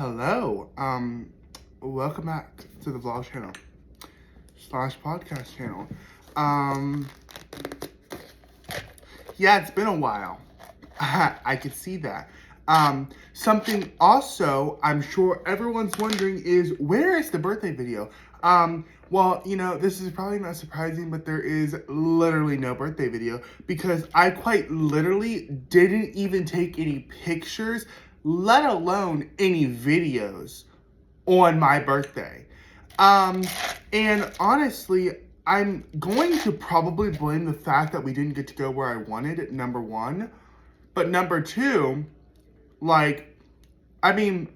Hello. Welcome back to the vlog channel / podcast channel. Yeah, it's been a while. I could see that. Something also I'm sure everyone's wondering is, where is the birthday video? Well, this is probably not surprising, but there is literally no birthday video because I quite literally didn't even take any pictures, let alone any videos on my birthday. And honestly, I'm going to probably blame the fact that we didn't get to go where I wanted, number one. But number two, I even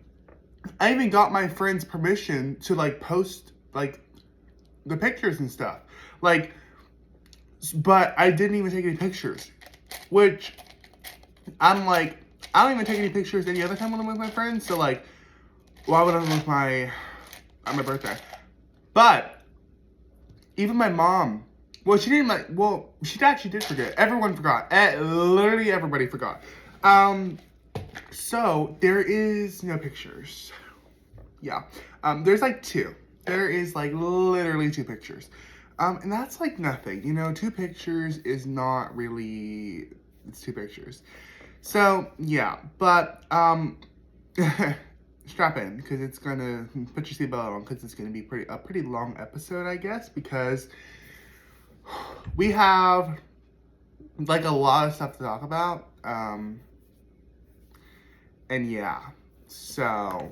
got my friend's permission to, post, the pictures and stuff. But I didn't even take any pictures. Which, I'm like, I don't even take any pictures any other time when I'm with my friends. So, why would I look on my birthday? But even my mom, she actually did forget. Everyone forgot. Literally everybody forgot. So there is no pictures. Yeah. There's two. There is literally two pictures. And that's nothing. Two pictures is not really, it's two pictures. So yeah, but strap in, because it's gonna put your seatbelt on, because it's gonna be a pretty long episode, I guess, because we have a lot of stuff to talk about. And yeah, so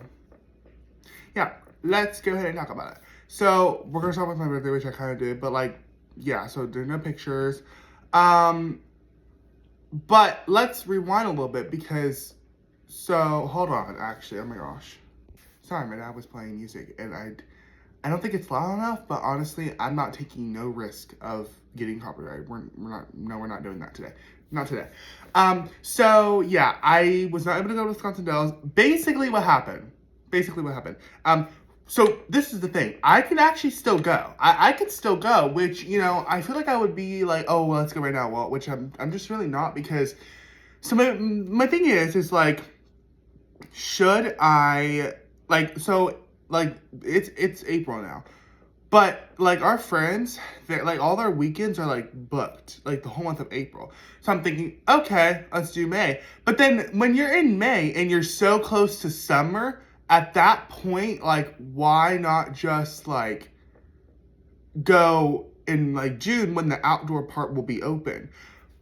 yeah, let's go ahead and talk about it. So we're gonna start with my birthday, which I kind of did, but yeah, so there's no pictures. But let's rewind a little bit because, so hold on, actually, oh my gosh. Sorry, my dad was playing music and I don't think it's loud enough, but honestly, I'm not taking no risk of getting copyrighted. We're not doing that today. Not today. So yeah, I was not able to go to Wisconsin Dells. Basically what happened. So this is the thing. I can actually still go. I could still go, which, I feel like I would be like, oh, well, let's go right now. Well, which I'm just really not, because, so my thing is should I, it's April now. But, our friends, all their weekends are, booked, the whole month of April. So I'm thinking, okay, let's do May. But then when you're in May and you're so close to summer, at that point, why not just, go in, June when the outdoor part will be open?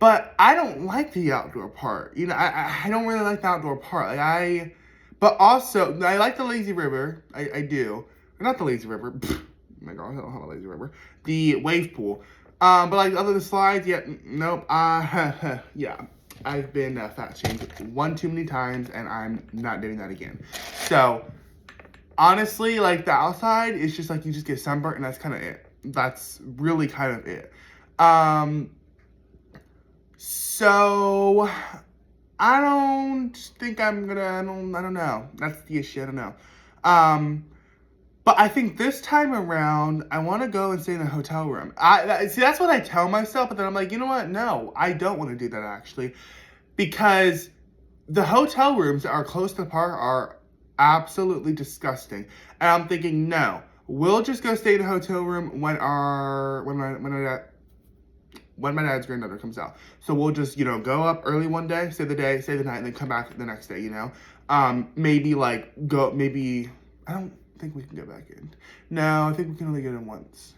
But I don't like the outdoor part. I don't really like the outdoor part. But also, I like the lazy river. I do. Not the lazy river. Oh my god, I don't have a lazy river. The wave pool. But other than the slides, yeah, nope. Yeah. I've been fat shamed one too many times, and I'm not doing that again. So, honestly, the outside is just you just get sunburnt, and that's kind of it. That's really kind of it. So, I don't think I'm gonna, I don't know. That's the issue, I don't know. But I think this time around, I want to go and stay in a hotel room. See, that's what I tell myself, but then I'm like, you know what? No, I don't want to do that, actually. Because the hotel rooms that are close to the park are absolutely disgusting. And I'm thinking, no, we'll just go stay in a hotel room when my dad's granddaughter comes out. So we'll just, go up early one day, stay the night, and then come back the next day, Maybe, I don't think we can go back in. No, I think we can only get in once.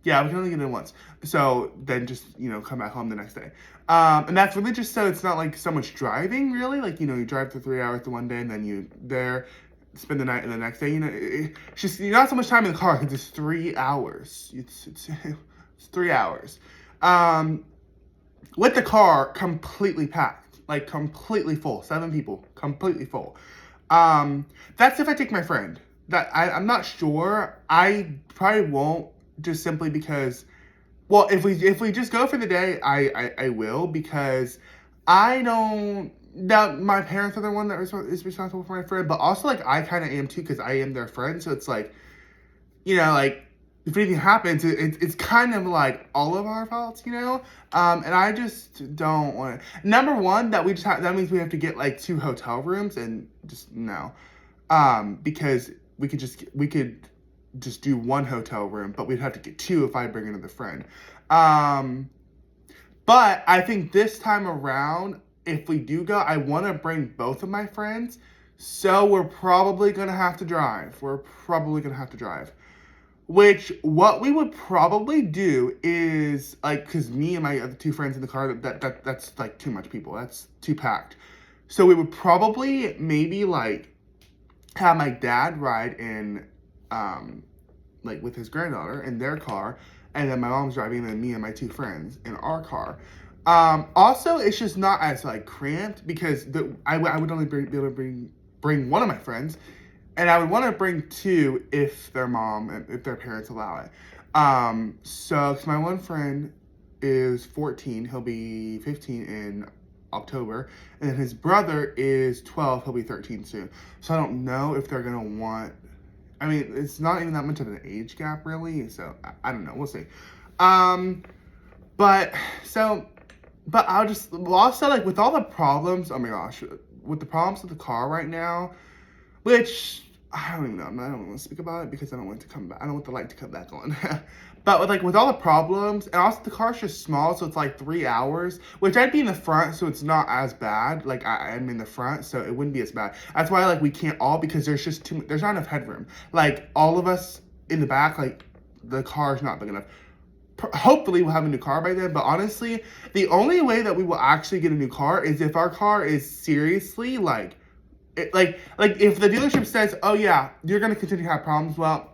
Yeah, we can only get in once. So then just, come back home the next day. And that's really just so it's not, so much driving, really. You drive for 3 hours the one day, and then you spend the night, and the next day, it's just, not so much time in the car, because it's 3 hours. It's 3 hours. With the car completely packed, completely full, 7 people, completely full. That's if I take my friend. I'm not sure. I probably won't, just simply because, well, if we just go for the day, I will, because I don't. Now, my parents are the one that is responsible for my friend, but also I kind of am too, because I am their friend. So it's if anything happens, it's kind of like all of our faults, you know? And I just don't want to. Number one, that that means we have to get like 2 hotel rooms, and just no. Because we could just do 1 hotel room, but we'd have to get 2 if I bring another friend. But I think this time around, if we do go, I want to bring both of my friends. So we're probably going to have to drive. Which, what we would probably do is, like, because me and my other 2 friends in the car, that's, like, too much people. That's too packed. So we would probably maybe, like, have my dad ride in, like, with his granddaughter in their car, and then my mom's driving, and then me and my 2 friends in our car. Also, it's just not as, like, cramped, because I would only be able to bring one of my friends, and I would want to bring 2 if their parents allow it. So, cause my one friend is 14, he'll be 15 in October, and then his brother is 12, he'll be 13 soon. So I don't know if they're gonna want, I mean, it's not even that much of an age gap, really, so I don't know, we'll see. But also, like, with all the problems, oh my gosh, with the problems with the car right now, which, I don't even know, I don't want to speak about it because I don't want it to come back, I don't want the light to come back on. But with all the problems, and also the car's just small, so it's like 3 hours, which I'd be in the front, so it's not as bad. Like, I'm in the front, so it wouldn't be as bad. That's why, like, we can't all, because there's not enough headroom. Like, all of us in the back, like, the car's not big enough. Hopefully we'll have a new car by then, but honestly, the only way that we will actually get a new car is if our car is seriously, like if the dealership says, oh yeah, you're going to continue to have problems, well,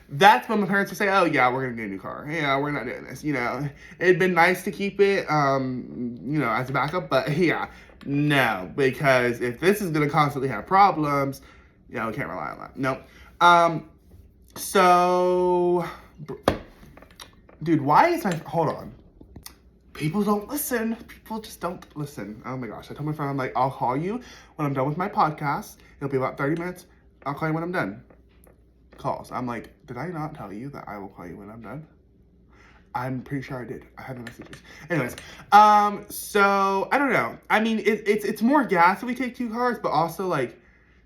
that's when my parents will say, oh yeah, we're going to get a new car. Yeah, we're not doing this, you know. It'd been nice to keep it, you know, as a backup, but yeah, no, because if this is going to constantly have problems, yeah, we can't rely on that. Nope. So, dude, why is hold on. People don't listen. People just don't listen. Oh my gosh. I told my friend, I'm like, I'll call you when I'm done with my podcast. It'll be about 30 minutes. I'll call you when I'm done. Calls. I'm like, did I not tell you that I will call you when I'm done? I'm pretty sure I did. I had the messages. Anyways, so I don't know. I mean, it's more gas if we take 2 cars, but also, like,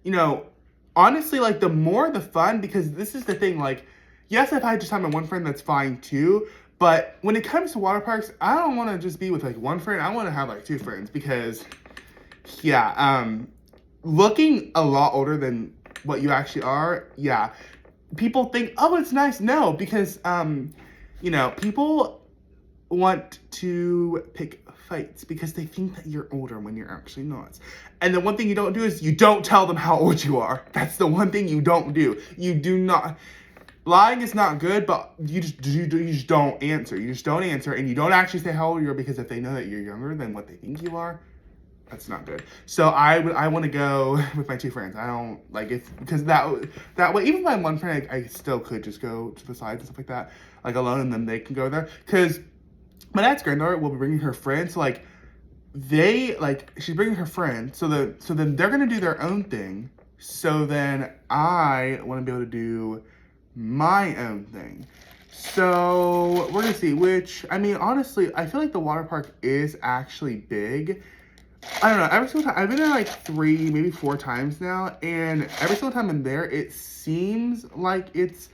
you know, honestly, like, the more the fun, because this is the thing, like, yes, if I just have my one friend, that's fine too. But when it comes to water parks, I don't want to just be with, like, one friend. I want to have, like, 2 friends because, yeah, looking a lot older than what you actually are, yeah. People think, oh, it's nice. No, because, you know, people want to pick fights because they think that you're older when you're actually not. And the one thing you don't do is you don't tell them how old you are. That's the one thing you don't do. You do not. Lying is not good, but you just don't answer. You just don't answer, and you don't actually say how old you are, because if they know that you're younger than what they think you are, that's not good. So I want to go with my 2 friends. I don't like because that way, even my one friend, I still could just go to the sides and stuff like that, like, alone, and then they can go there. Because my dad's granddaughter will be bringing her friend, so, like, she's bringing her friend, so then they're gonna do their own thing. So then I want to be able to do my own thing. So we're gonna see, which, I mean, honestly, I feel like the water park is actually big. I don't know, every single time, I've been there like 3, maybe 4 times now, and every single time I'm there, it seems like it's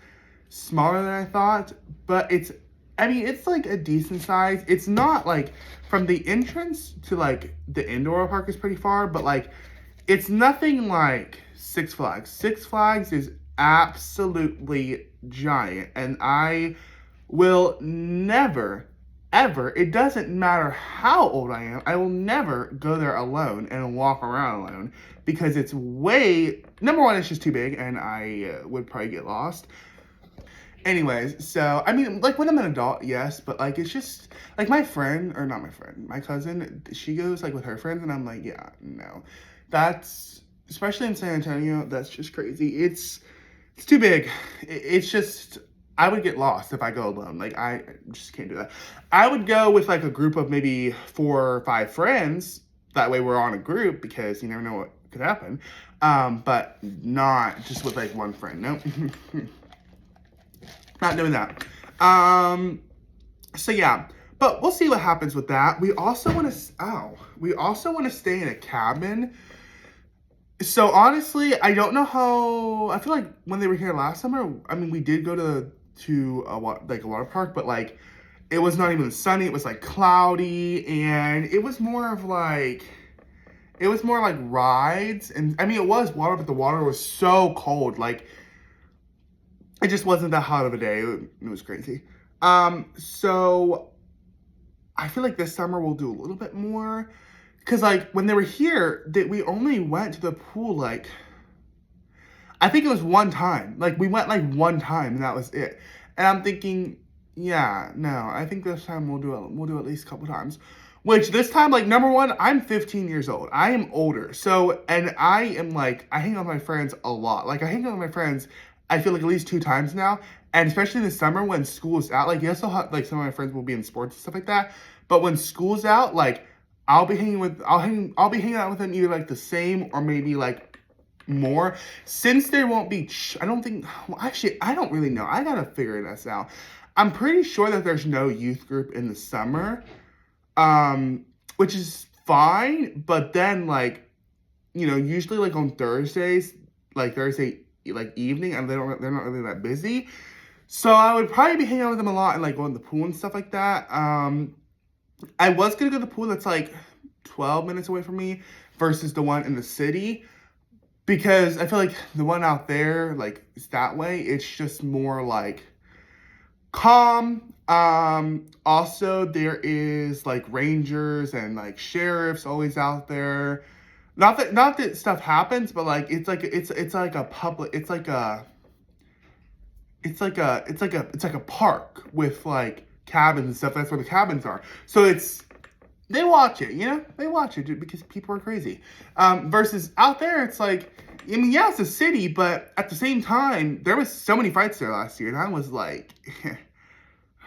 smaller than I thought, but it's like a decent size. It's not, like, from the entrance to, like, the indoor park is pretty far, but, like, it's nothing like Six Flags. Six Flags is absolutely giant, and I will never, ever, it doesn't matter how old I am, I will never go there alone and walk around alone, because it's number one, it's just too big, and I would probably get lost. Anyways, so, I mean, like, when I'm an adult, yes, but, like, it's just, like, my cousin, she goes, like, with her friends, and I'm like, yeah, no. That's, especially in San Antonio, that's just crazy. It's too big. It's just, I would get lost if I go alone. Like, I just can't do that. I would go with, like, a group of maybe 4 or 5 friends. That way we're on a group, because you never know what could happen. But not just with, like, one friend. Nope. Not doing that. So yeah, but we'll see what happens with that. We also want to stay in a cabin. So honestly, I don't know how. I feel like when they were here last summer, I mean, we did go to a water park, but like it was not even sunny. It was like cloudy, and it was more like rides. And I mean, it was water, but the water was so cold. Like it just wasn't that hot of a day. It was crazy. So I feel like this summer we'll do a little bit more. Cause like when they were here, that we only went to the pool like I think it was one time. Like we went like one time and that was it. And I'm thinking, yeah, no, I think this time we'll do at least a couple times. Which this time, like number one, I'm 15 years old. I am older. So and I am like I hang out with my friends a lot. Like I hang out with my friends, I feel like at least 2 times now. And especially in the summer when school is out, like yes, like some of my friends will be in sports and stuff like that. But when school's out, like I'll be hanging out with them either like the same or maybe like more. Since there won't be, I don't think, well, actually, I don't really know. I gotta figure this out. I'm pretty sure that there's no youth group in the summer, which is fine. But then like, usually like on Thursdays, like Thursday, like evening, and they're not really that busy. So I would probably be hanging out with them a lot and like going to the pool and stuff like that. I was gonna go to the pool that's like 12 minutes away from me versus the one in the city because I feel like the one out there, like, is that way. It's just more like calm. Also there is like rangers and like sheriffs always out there. Not that stuff happens, but like it's like a public it's like a park with like cabins and stuff. That's where the cabins are. So they watch it, they watch it because people are crazy. Versus out there, it's like, I mean, yeah, it's a city, but at the same time, there was so many fights there last year, and I was like,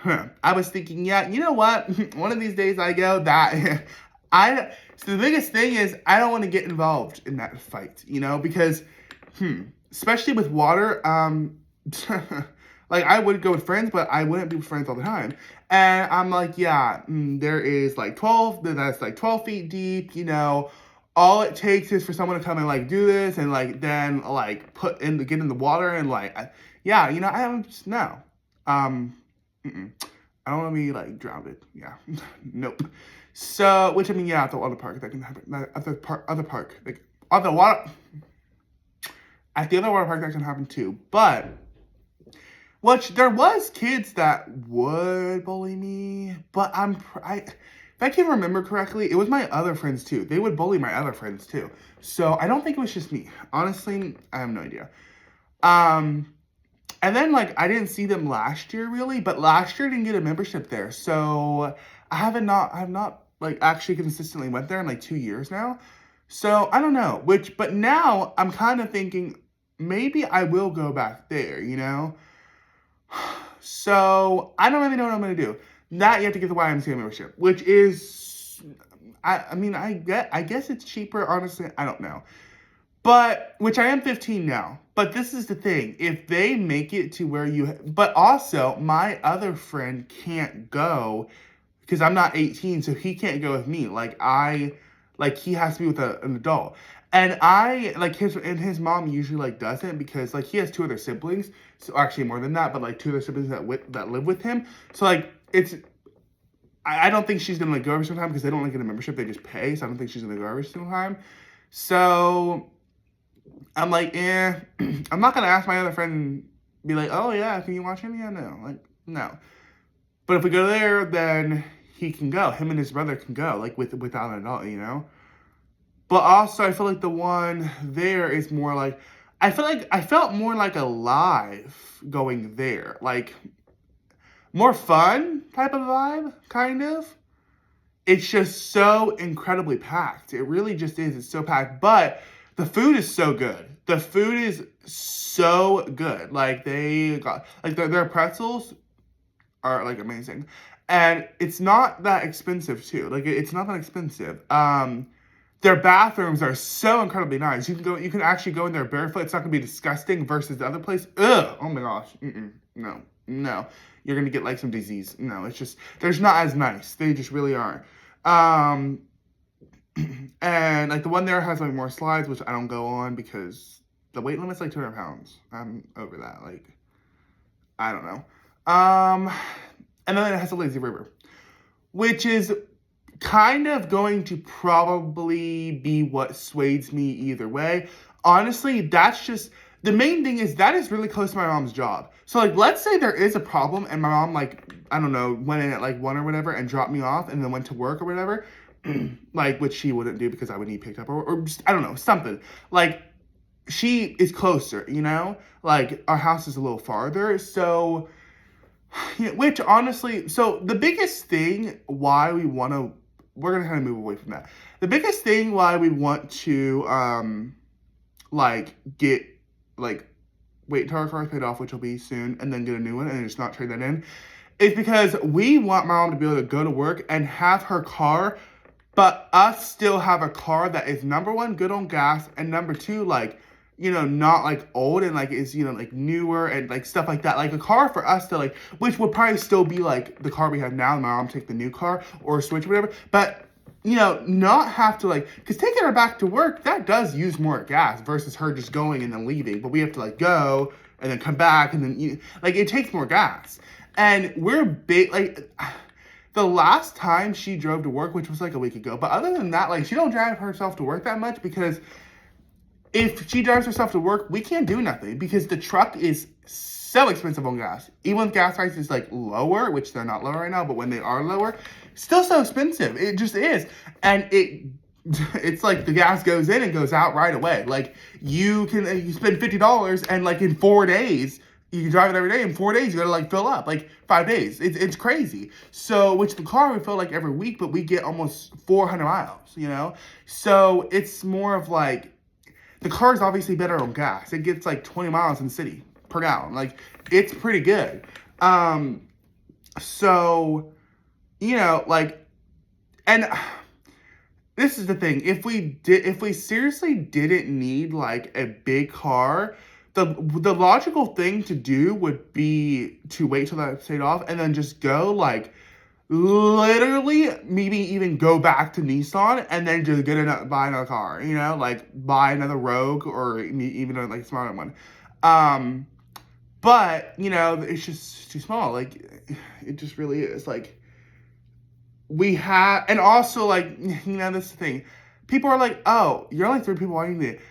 I was thinking, yeah, you know what? One of these days I go that so the biggest thing is I don't want to get involved in that fight, because, especially with water, like I would go with friends, but I wouldn't be with friends all the time. And I'm like, yeah, there is like 12, that's like 12 feet deep, all it takes is for someone to come and like do this and like then like get in the water and like, yeah, I don't just, no. I don't want to be like drowned. Yeah, nope. So, which I mean, yeah, at the water park that can happen. At the other park, like at the other water park that can happen too. But which there was kids that would bully me, but if I can remember correctly, it was my other friends too. They would bully my other friends too. So I don't think it was just me. Honestly, I have no idea. And then like I didn't see them last year really, but last year I didn't get a membership there. So I have not like actually consistently went there in like 2 years now. So I don't know, but now I'm kind of thinking maybe I will go back there, So I don't really know what I'm gonna do. That you have to get the YMCA membership, which is, I mean, I guess it's cheaper. Honestly, I don't know, but which I am 15 now. But this is the thing: if they make it to where but also my other friend can't go because I'm not 18, so he can't go with me. Like he has to be with an adult. And his mom usually like doesn't because like he has 2 other siblings, so actually more than that, but like 2 other siblings that live with him. So like I don't think she's gonna like go every single time because they don't like get a membership, they just pay. So I don't think she's gonna go every single time. So I'm like, I'm not gonna ask my other friend and be like, oh yeah, can you watch him? Yeah, no, like no. But if we go there, then he can go. Him and his brother can go, like without an adult, But also, I feel like the one there is more like, I felt more like alive going there. Like, more fun type of vibe, kind of. It's just so incredibly packed. It really just is. It's so packed. But the food is so good. The food is so good. Like, they got, like, their pretzels are, like, amazing. And it's not that expensive, too. Like, it's not that expensive. Their bathrooms are so incredibly nice. You can actually go in there barefoot. It's not gonna be disgusting versus the other place. Ugh, oh my gosh, no. No. You're going to get like some disease. No, it's just, there's not as nice. They just really aren't. Um, and like the one there has like more slides, which I don't go on because the weight limit's like 200 pounds. I'm over that. Like, I don't know. And then it has a lazy river, which is kind of going to probably be what sways me either way. Honestly, that's just, the main thing is that is really close to my mom's job. So like, let's say there is a problem and my mom like, I don't know, went in at like 1 or whatever and dropped me off and then went to work or whatever, like, which she wouldn't do because I would need picked up or just, I don't know, something. Like, she is closer, you know? Like, our house is a little farther, so, which honestly, so the biggest thing why we want to, we're going to kind of move away from that. The biggest thing why we want to, like, get, like, wait until our car is paid off, which will be soon, and then get a new one and just not trade that in, is because we want my mom to be able to go to work and have her car, but us still have a car that is, number one, good on gas, and number two, like, you know, not like old and like is, you know, like newer and like stuff like that. Like a car for us to like, which would probably still be like the car we have now. My mom take the new car or switch or whatever. But, you know, not have to like, because taking her back to work, that does use more gas versus her just going and then leaving. But we have to like go and then come back and then, like, it takes more gas. And we're big, like, the last time she drove to work, which was like a week ago. But other than that, like, she don't drive herself to work that much because if she drives herself to work, we can't do nothing because the truck is so expensive on gas. Even when gas prices like lower, which they're not lower right now, but when they are lower, still so expensive. It just is. And it's like the gas goes in and goes out right away. Like you spend $50 and like in 4 days, you can drive it every day. In 4 days, you gotta like fill up, like 5 days. It's crazy. So, which the car we fill like every week, but we get almost 400 miles, you know? So it's more of like, the car is obviously better on gas. It gets like 20 miles in the city per gallon. Like, it's pretty good. So, you know, like, and this is the thing. If we seriously didn't need like a big car, the logical thing to do would be to wait till that paid off and then just go like, literally maybe even go back to Nissan and then just buy another car, you know, like buy another Rogue or even a like smaller one. But you know, it's just too small. Like it just really is. Like we have, and also like, you know, this is the thing. People are like, oh, you're only 3 people. Why do you need it?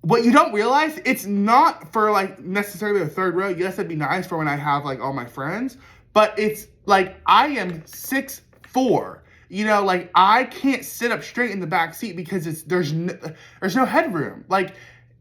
What you don't realize, it's not for like necessarily a third row. Yes, it'd be nice for when I have like all my friends, but it's like I am 6'4". You know, like I can't sit up straight in the back seat because there's no headroom. Like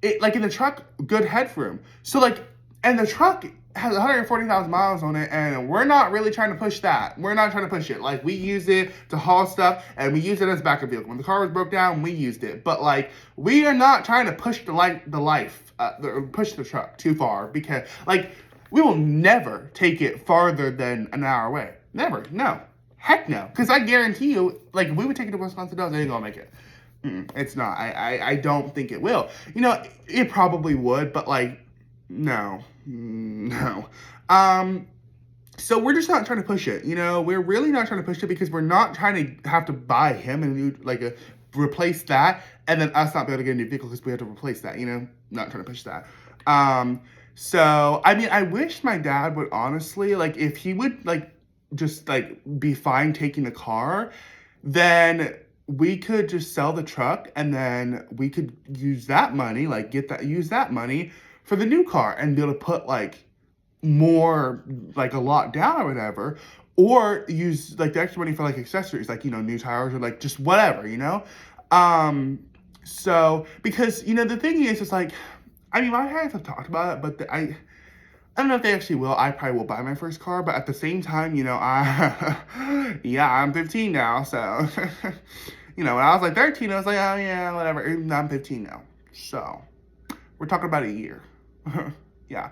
in the truck, good headroom. So like, and the truck has 140,000 miles on it, and we're not really trying to push that. We're not trying to push it. Like we use it to haul stuff, and we use it as backup vehicle. When the car was broke down, we used it. But like, we are not trying to push push the truck too far because like. We will never take it farther than an hour away. Never. No. Heck no. Because I guarantee you, like, if we would take it to Wisconsin Dells, it ain't gonna make it. It's not. I don't think it will. You know, it probably would, but, like, no. No. So we're just not trying to push it, you know? We're really not trying to push it because we're not trying to have to buy him and, like, replace that and then us not be able to get a new vehicle because we have to replace that, you know? Not trying to push that. So, I mean, I wish my dad would honestly, like, if he would, like, just, like, be fine taking the car, then we could just sell the truck and then we could use that money, like, use that money for the new car and be able to put, like, more, like, a lot down or whatever, or use, like, the extra money for, like, accessories, like, you know, new tires or, like, just whatever, you know? So, because, you know, the thing is, it's like, I mean, my parents have talked about it, but I don't know if they actually will. I probably will buy my first car, but at the same time, you know, I'm 15 now, so, you know, when I was like 13, I was like, oh yeah, whatever. I'm 15 now, so we're talking about a year. Yeah.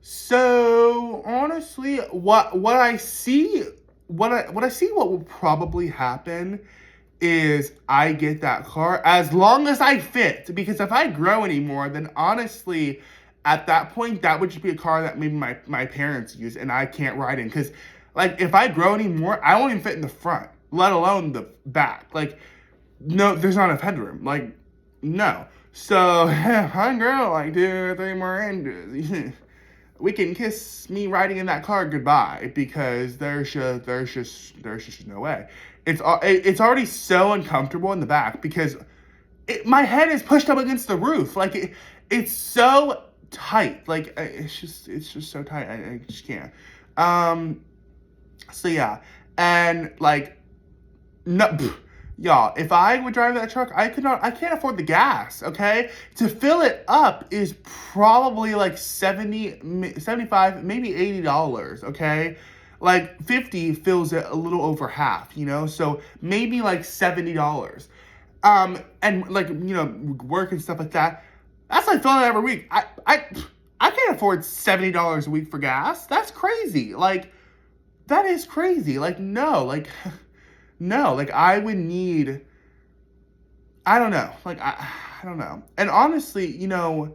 So honestly, what I see, what will probably happen is I get that car as long as I fit, because if I grow anymore, then honestly, at that point, that would just be a car that maybe my parents use and I can't ride in. Because, like, if I grow anymore, I won't even fit in the front, let alone the back. Like, no, there's not enough headroom. Like, no. So, I grow like 2 or 3 more inches. We can kiss me riding in that car goodbye, because there's just no way. It's already so uncomfortable in the back because my head is pushed up against the roof. Like, it's so tight. Like, it's just so tight. I just can't. So yeah, and like, no. Y'all, if I would drive that truck, I can't afford the gas, okay? To fill it up is probably like $70, $75, maybe $80, okay? Like 50 fills it a little over half, you know? So maybe like $70. And like, you know, work and stuff like that. That's like filling it every week. I can't afford $70 a week for gas. That's crazy. Like, that is crazy. Like, no, like... No, like, I would need, I don't know, like, I don't know. And honestly, you know,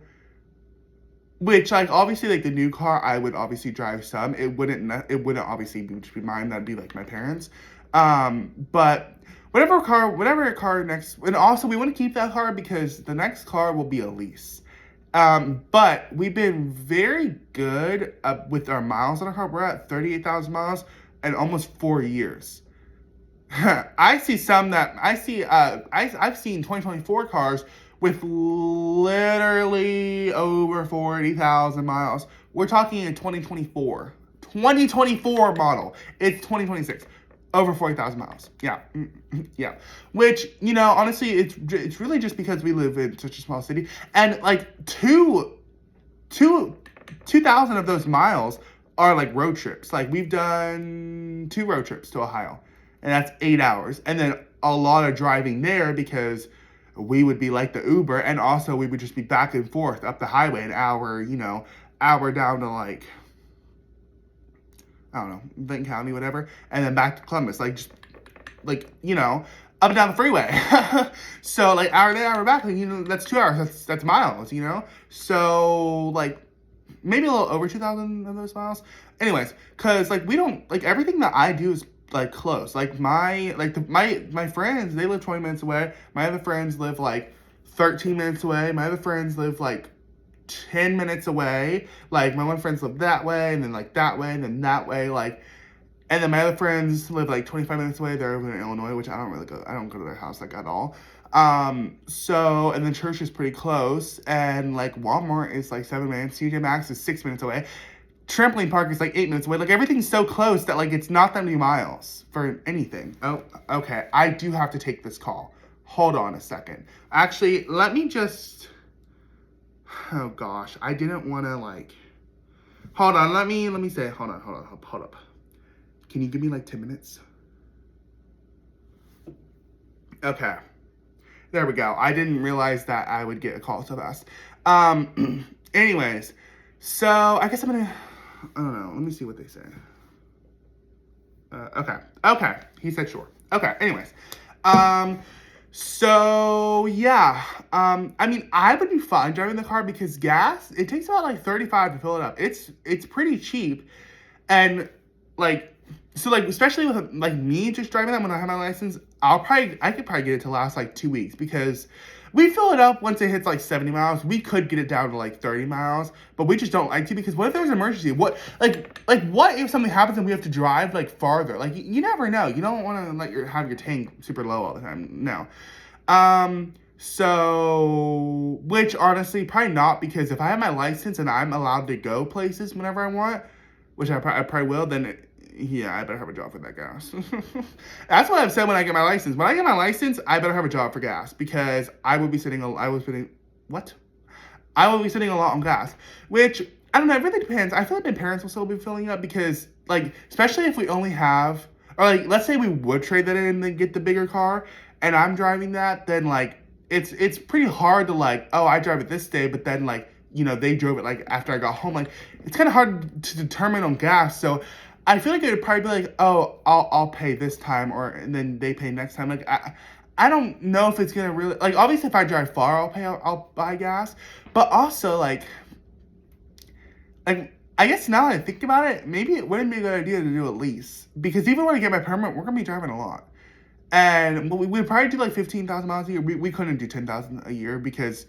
which, like, obviously, like, the new car, I would obviously drive some. It wouldn't obviously be mine. That'd be, like, my parents. But whatever car next, and also, we want to keep that car because the next car will be a lease. But we've been very good with our miles on our car. We're at 38,000 miles and almost 4 years. I've seen 2024 cars with literally over 40,000 miles. We're talking a 2024 model. It's 2026. Over 40,000 miles. Yeah. Yeah. Which, you know, honestly, it's really just because we live in such a small city. And like 2,000 of those miles are like road trips. Like, we've done 2 road trips to Ohio. And that's 8 hours. And then a lot of driving there because we would be like the Uber. And also we would just be back and forth up the highway an hour, you know, hour down to like, I don't know, Benton County, whatever. And then back to Columbus. Like, just like, you know, up and down the freeway. So like hour there, hour back, like, you know, that's 2 hours. That's miles, you know? So like maybe a little over 2,000 of those miles. Anyways, cause like we don't, like, everything that I do is like close. Like my friends, they live 20 minutes away. My other friends live like 13 minutes away. My other friends live like 10 minutes away. Like, my one friends live that way, and then like that way, and then that way, like, and then my other friends live like 25 minutes away. They're over in Illinois, which I don't go to their house like at all. So, and then church is pretty close, and like Walmart is like 7 minutes. TJ Maxx is 6 minutes away. Trampoline park is like 8 minutes away. Like, everything's so close that like it's not that many miles for anything. Oh, okay. I do have to take this call. Hold on a second. Actually, let me just, oh gosh, I didn't want to like, hold on. Let me say, hold up. Can you give me like 10 minutes? Okay. There we go. I didn't realize that I would get a call so fast. Anyways, so I guess I'm gonna, I don't know. Let me see what they say. Okay. He said sure. Okay. Anyways, so yeah. I mean, I would be fine driving the car because gas, it takes about like 35 to fill it up. It's pretty cheap, and like, so like, especially with like me just driving that when I have my license, I could probably get it to last like 2 weeks because we fill it up once it hits like 70 miles. We could get it down to like 30 miles, but we just don't like to because what if there's an emergency? What if something happens and we have to drive like farther? Like, you never know. You don't want to have your tank super low all the time. No. So, which honestly, probably not, because if I have my license and I'm allowed to go places whenever I want, which I probably will, then yeah, I better have a job for that gas. That's what I've said when I get my license. When I get my license, I better have a job for gas because I will be sitting a lot on gas, which, I don't know, it really depends. I feel like my parents will still be filling up because, like, especially if we only have, or like, let's say we would trade that in and then get the bigger car and I'm driving that, then like, it's pretty hard to like, oh, I drive it this day, but then like, you know, they drove it like after I got home. Like, it's kind of hard to determine on gas. So I feel like it would probably be like, oh, I'll pay this time, and then they pay next time. Like, I don't know if it's gonna really, like, obviously if I drive far, I'll buy gas, but also like, like, I guess now that I think about it, maybe it wouldn't be a good idea to do a lease. Because even when I get my permit, we're going to be driving a lot. And we'd probably do like 15,000 miles a year. We couldn't do 10,000 a year because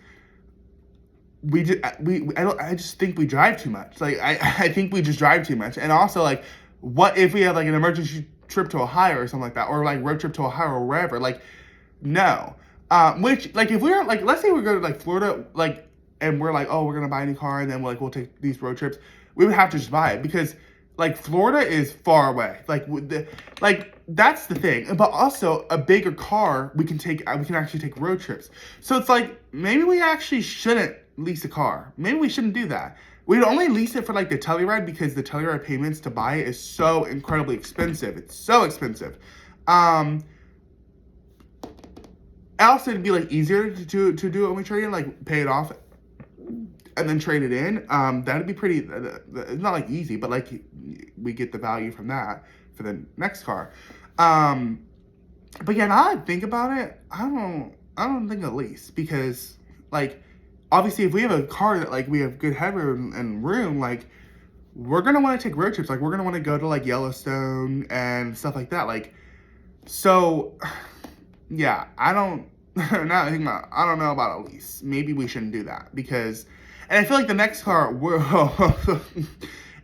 I just think we drive too much. Like, I think we just drive too much. And also, like, what if we had like an emergency trip to Ohio or something like that? Or like road trip to Ohio or wherever. Like, no. Which, like, if we were, like, let's say we go to, like, Florida, like, and we're like, oh, we're going to buy a new car, and then we'll take these road trips, we would have to just buy it, because, like, Florida is far away. Like, that's the thing. But also, a bigger car, we can actually take road trips. So it's like, maybe we actually shouldn't lease a car. Maybe we shouldn't do that. We'd only lease it for, like, the Telluride, because the Telluride payments to buy it is so incredibly expensive. It's so expensive. Also, it'd be like easier to do it when we trade in, like pay it off and then trade it in. That'd be pretty. It's not like easy, but like we get the value from that for the next car. But yeah, now I think about it, I don't think a lease, because like obviously if we have a car that like we have good headroom and room, like we're gonna want to take road trips. Like we're gonna want to go to like Yellowstone and stuff like that. Like so. Yeah, I don't know about a lease. Maybe we shouldn't do that, because, and I feel like the next car,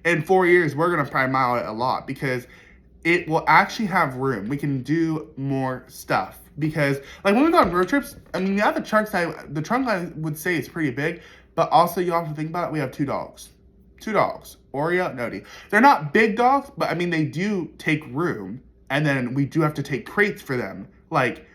in 4 years, we're going to probably mile it a lot, because it will actually have room. We can do more stuff, because, like, when we go on road trips, I mean, the trunk I would say is pretty big, but also you have to think about it, we have 2 dogs. 2 dogs, Oreo and Odie. They're not big dogs, but I mean, they do take room, and then we do have to take crates for them. Like,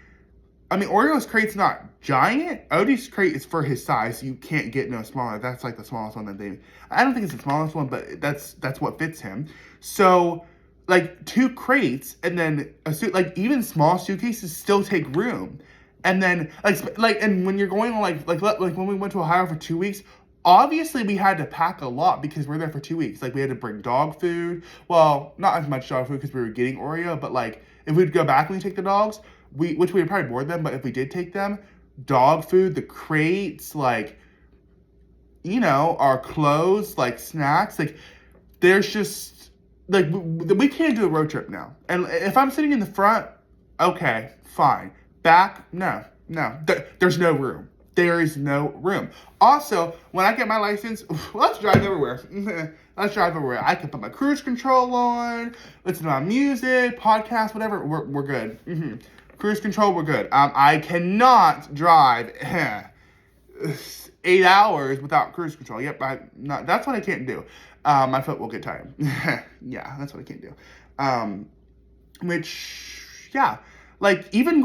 I mean, Oreo's crate's not giant. Odie's crate is for his size. You can't get no smaller. That's like the smallest one that they... I don't think it's the smallest one, but that's what fits him. So, like, 2 crates, and then like even small suitcases still take room. And then and when you're going on like when we went to Ohio for 2 weeks, obviously we had to pack a lot because we're there for 2 weeks. Like we had to bring dog food. Well, not as much dog food because we were getting Oreo, but like if we'd go back and we take the dogs, which we would probably board them, but if we did take them, dog food, the crates, like, you know, our clothes, like snacks, like there's just like we can't do a road trip now. And if I'm sitting in the front, okay, fine. Back, no, there's no room. There is no room. Also, when I get my license, let's drive everywhere. Let's drive everywhere. I can put my cruise control on, listen to my music, podcast, whatever. We're good. Cruise control, we're good. I cannot drive 8 hours without cruise control. Yep, that's what I can't do. My foot will get tired. Yeah, that's what I can't do. Which, yeah, like even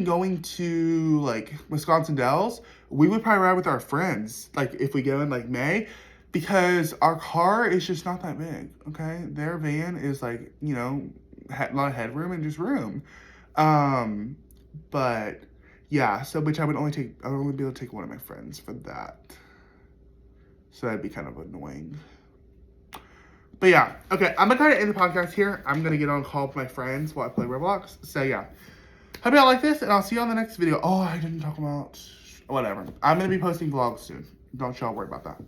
going to like Wisconsin Dells, we would probably ride with our friends. Like if we go in like May, because our car is just not that big. Okay, their van is like, you know, a lot of headroom and just room. But yeah, so which I would only be able to take one of my friends for that. So that'd be kind of annoying. But yeah, okay, I'm gonna kind of end the podcast here. I'm gonna get on a call with my friends while I play Roblox. So yeah, hope y'all like this, and I'll see you on the next video. Oh, I didn't talk about whatever. I'm gonna be posting vlogs soon. Don't y'all worry about that.